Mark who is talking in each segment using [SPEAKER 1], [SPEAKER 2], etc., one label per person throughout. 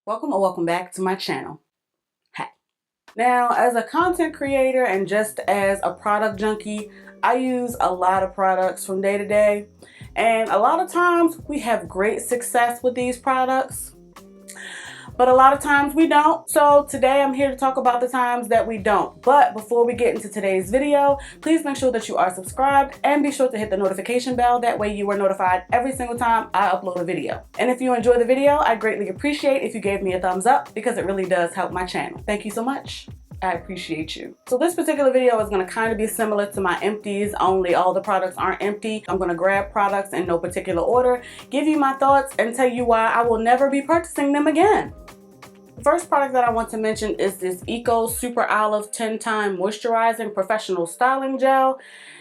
[SPEAKER 1] Welcome or welcome back to my channel. Hi. Now, as a content creator and just as a product junkie, I use a lot of products from day to day, and a lot of times we have great success with these products, but a lot of times we don't. So today I'm here to talk about the times that we don't. But before we get into today's video, please make sure that you are subscribed and be sure to hit the notification bell. That way you are notified every single time I upload a video. And if you enjoy the video, I greatly appreciate if you gave me a thumbs up because it really does help my channel. Thank you so much. I appreciate you. So this particular video is going to kind of be similar to my empties, only all the products aren't empty. I'm going to grab products in no particular order, give you my thoughts, and tell you why I will never be purchasing them again. The first product that I want to mention is this Eco Super Olive 10-Time Moisturizing Professional Styling Gel.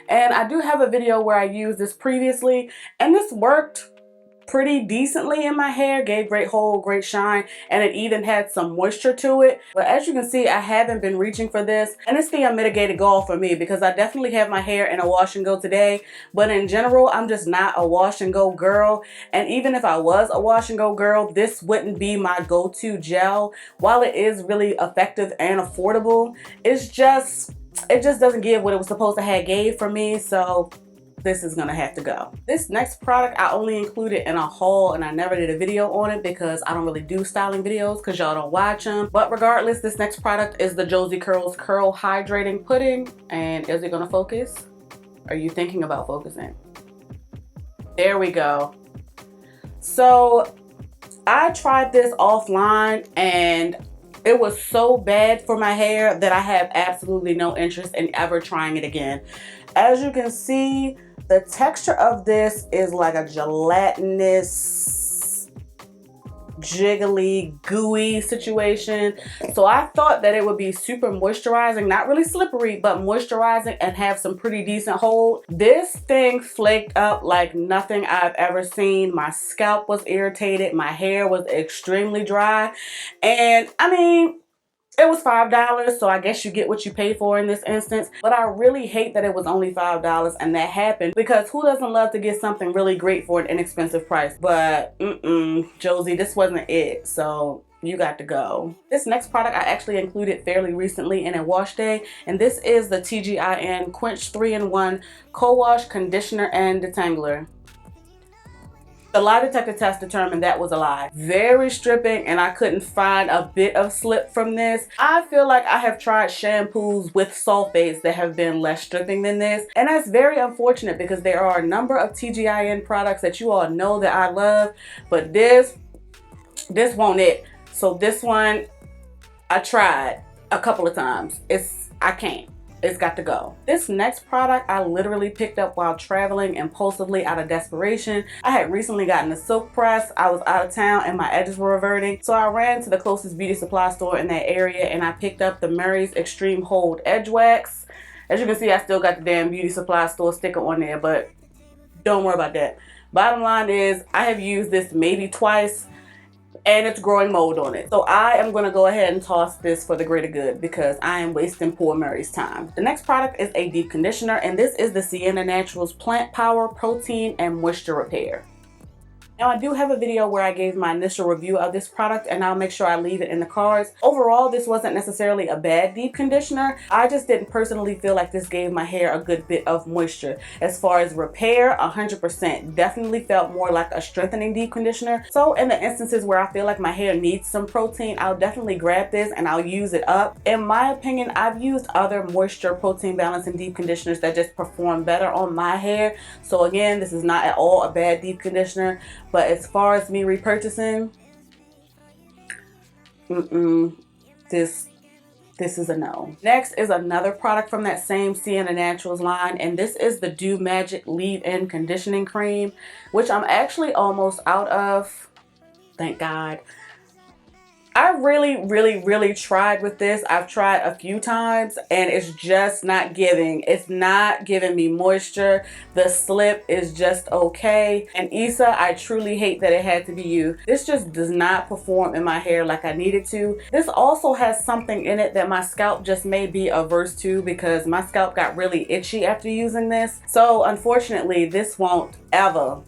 [SPEAKER 1] And I do have a video where I used this previously, and this worked pretty decently in my hair, gave great hold, great shine, and it even had some moisture to it. But as you can see, I haven't been reaching for this, and it's the unmitigated goal for me because I definitely have my hair in a wash and go today, but in general, I'm just not a wash and go girl. And even if I was a wash and go girl, this wouldn't be my go-to gel. While it is really effective and affordable, it just doesn't give what it was supposed to have gave for me, so this is gonna have to go. This next product I only included in a haul, and I never did a video on it because I don't really do styling videos because y'all don't watch them. But regardless, this next product is the Josie Curls Curl Hydrating Pudding. And is it gonna focus? Are you thinking about focusing? There we go. So I tried this offline and it was so bad for my hair that I have absolutely no interest in ever trying it again. As you can see, the texture of this is like a gelatinous, jiggly, gooey situation. So I thought that it would be super moisturizing, not really slippery, but moisturizing and have some pretty decent hold. This thing flaked up like nothing I've ever seen. My scalp was irritated. My hair was extremely dry. And I mean, it was $5, so I guess you get what you pay for in this instance. But I really hate that it was only $5 and that happened, because who doesn't love to get something really great for an inexpensive price? But Josie, this wasn't it, so you got to go. This next product I actually included fairly recently in a wash day, and this is the TGIN Quench 3-in-1 Co-Wash Conditioner and Detangler. The lie detector test determined that was a lie. Very stripping, and I couldn't find a bit of slip from this. I feel like I have tried shampoos with sulfates that have been less stripping than this, and that's very unfortunate because there are a number of TGIN products that you all know that I love, but this won't it. So this one, I tried a couple of times. I can't. It's got to go. This next product I literally picked up while traveling impulsively out of desperation. I had recently gotten a silk press. I was out of town and my edges were reverting. So I ran to the closest beauty supply store in that area and I picked up the Murray's Extreme Hold Edge Wax. As you can see, I still got the damn beauty supply store sticker on there, but don't worry about that. Bottom line is I have used this maybe twice, and it's growing mold on it. So I am going to go ahead and toss this for the greater good because I am wasting poor Murray's time. The next product is a deep conditioner, and this is the Sienna Naturals Plant Power Protein and Moisture Repair. Now I do have a video where I gave my initial review of this product, and I'll make sure I leave it in the cards. Overall, this wasn't necessarily a bad deep conditioner. I just didn't personally feel like this gave my hair a good bit of moisture. As far as repair, 100%. Definitely felt more like a strengthening deep conditioner. So in the instances where I feel like my hair needs some protein, I'll definitely grab this and I'll use it up. In my opinion, I've used other moisture protein balancing deep conditioners that just perform better on my hair. So again, this is not at all a bad deep conditioner. But as far as me repurchasing, this is a no. Next is another product from that same Sienna Naturals line, and this is the Do Magic Leave-In Conditioning Cream, which I'm actually almost out of. Thank God. I really tried with this. I've tried a few times and it's just not giving. It's not giving me moisture. The slip is just okay. And Issa, I truly hate that it had to be you. This just does not perform in my hair like I need it to. This also has something in it that my scalp just may be averse to because my scalp got really itchy after using this. So unfortunately, this won't ever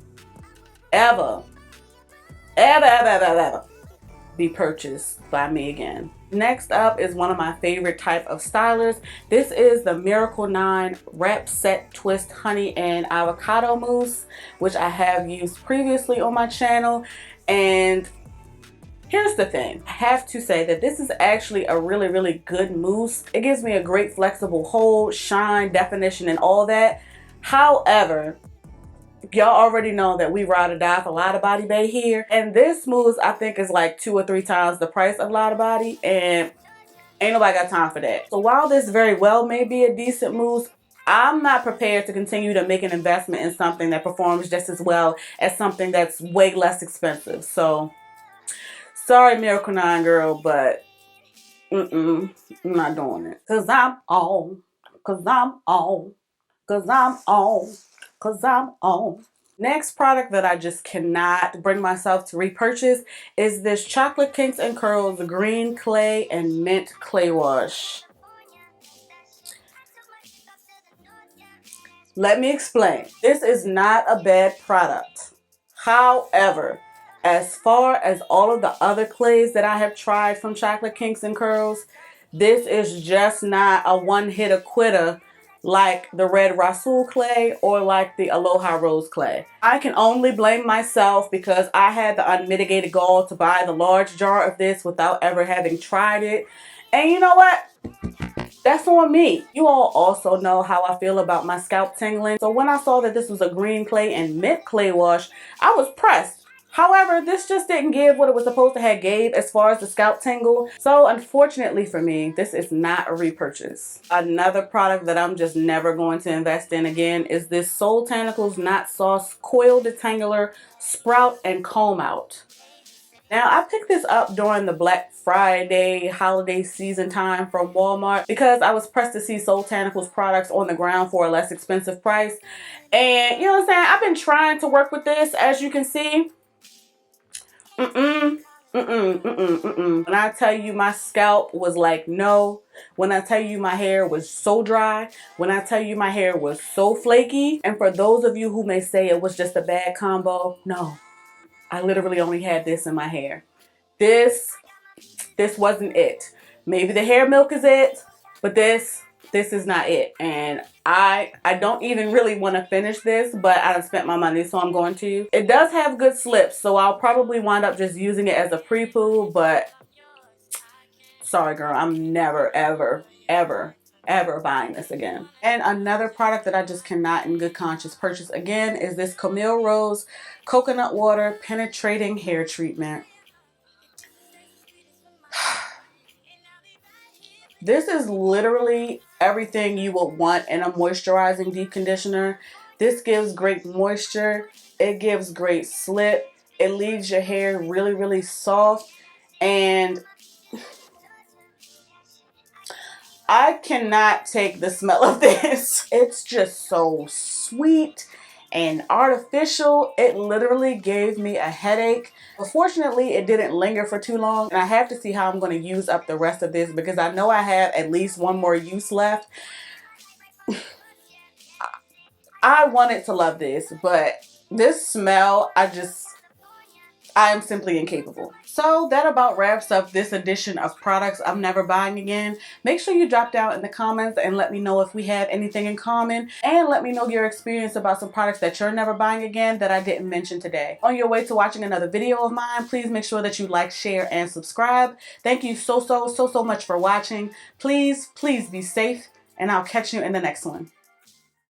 [SPEAKER 1] be purchased by me again. Next up is one of my favorite type of stylers. This is the Miracle 9 Wrap Set Twist Honey and Avocado Mousse, which I have used previously on my channel. And here's the thing, I have to say that this is actually a really good mousse. It gives me a great flexible hold, shine, definition, and all that. However, y'all already know that we ride or die for Lotta Body Bay here, and this mousse I think is like 2 or 3 times the price of Lotta Body, and ain't nobody got time for that. So while this very well may be a decent mousse, I'm not prepared to continue to make an investment in something that performs just as well as something that's way less expensive. So sorry, Miracle 9 girl, but I'm not doing it. Cause I'm on, cause I'm on, cause I'm on, cause I'm on. Next product that I just cannot bring myself to repurchase is this Chocolate Kinks and Curls Green Clay and Mint Clay Wash. Let me explain. This is not a bad product. However, as far as all of the other clays that I have tried from Chocolate Kinks and Curls, this is just not a one-hitter quitter like the Red Rasul clay or like the Aloha Rose clay. I can only blame myself because I had the unmitigated gall to buy the large jar of this without ever having tried it. And you know what? That's on me. You all also know how I feel about my scalp tingling. So when I saw that this was a green clay and mint clay wash, I was pressed. However, this just didn't give what it was supposed to have gave as far as the scalp tingle. So unfortunately for me, this is not a repurchase. Another product that I'm just never going to invest in again is this Soul Tanicles Knot Sauce Coil Detangler Sprout and Comb Out. Now, I picked this up during the Black Friday holiday season time from Walmart because I was pressed to see Soul Tanicles products on the ground for a less expensive price. And you know what I'm saying? I've been trying to work with this, as you can see. When I tell you my scalp was like no, when I tell you my hair was so dry, when I tell you my hair was so flaky, and for those of you who may say it was just a bad combo, no, I literally only had this in my hair. This wasn't it. Maybe the hair milk is it, but this is not it. And I don't even really want to finish this, but I done spent my money, so I'm going to. It does have good slips, so I'll probably wind up just using it as a pre-poo, but sorry girl, I'm never, ever buying this again. And another product that I just cannot in good conscience purchase again is this Camille Rose Coconut Water Penetrating Hair Treatment. This is literally everything you would want in a moisturizing deep conditioner. This gives great moisture. It gives great slip. It leaves your hair really soft. And I cannot take the smell of this. It's just so sweet and artificial. It literally gave me a headache. But fortunately, it didn't linger for too long. And I have to see how I'm going to use up the rest of this because I know I have at least one more use left. I wanted to love this, but this smell, I am simply incapable. So that about wraps up this edition of products I'm never buying again. Make sure you drop down in the comments and let me know if we have anything in common, and let me know your experience about some products that you're never buying again that I didn't mention today. On your way to watching another video of mine, please make sure that you like, share, and subscribe. Thank you so much for watching. Please be safe, and I'll catch you in the next one.